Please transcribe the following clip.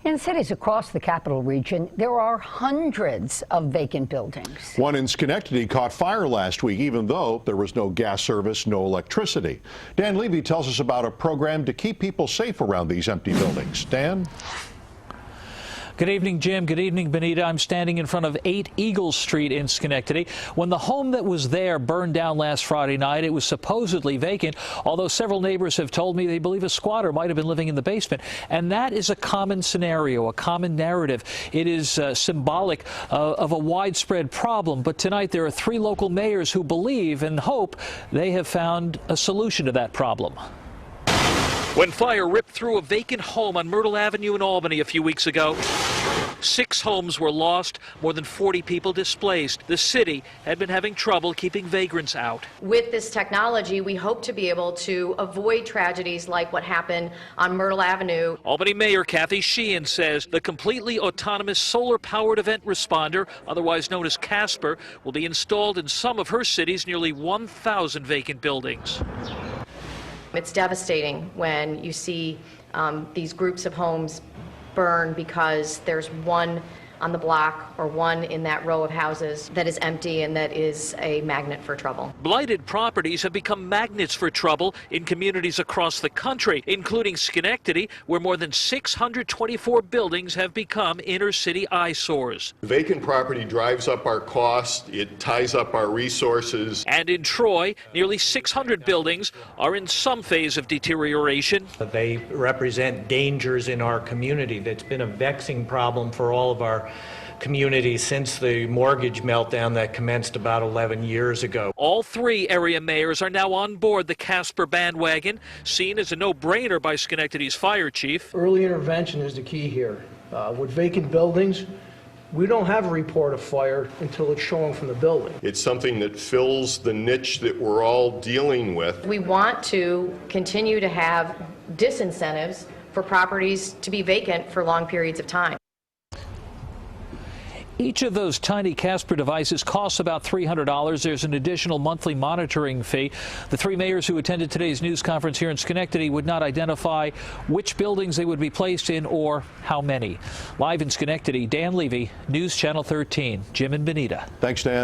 In cities across the capital region, there are hundreds of vacant buildings. One in Schenectady caught fire last week, even though there was no gas service, no electricity. Dan Levy tells us about a program to keep people safe around these empty buildings. Dan? Good evening, Jim. Good evening, Benita. I'm standing in front of 8 Eagle Street in Schenectady. When the home that was there burned down last Friday night, it was supposedly vacant, although several neighbors have told me they believe a squatter might have been living in the basement. And that is a common scenario, a common narrative. It is symbolic of a widespread problem. But tonight there are 3 local mayors who believe and hope they have found a solution to that problem. When fire ripped through a vacant home on Myrtle Avenue in Albany a few weeks ago, 6 homes were lost, more than 40 people displaced. The city had been having trouble keeping vagrants out. With this technology, we hope to be able to avoid tragedies like what happened on Myrtle Avenue. Albany Mayor Kathy Sheehan says the completely autonomous solar-powered event responder, otherwise known as Casper, will be installed in some of her city's nearly 1,000 vacant buildings. It's devastating when you see these groups of homes burn because there's one on the block or one in that row of houses that is empty and that is a magnet for trouble. Blighted properties have become magnets for trouble in communities across the country, including Schenectady, where more than 624 buildings have become inner-city eyesores. Vacant property drives up our cost, it ties up our resources. And in Troy, nearly 600 buildings are in some phase of deterioration. They represent dangers in our community. That's been a vexing problem for all of our community since the mortgage meltdown that commenced about 11 years ago. All 3 area mayors are now on board the Casper bandwagon, seen as a no-brainer by Schenectady's fire chief. Early intervention is the key here. With vacant buildings, we don't have a report of fire until it's showing from the building. It's something that fills the niche that we're all dealing with. We want to continue to have disincentives for properties to be vacant for long periods of time. Each of those tiny Casper devices costs about $300. There's an additional monthly monitoring fee. The 3 mayors who attended today's news conference here in Schenectady would not identify which buildings they would be placed in or how many. Live in Schenectady, Dan Levy, News Channel 13. Jim and Benita. Thanks, Dan.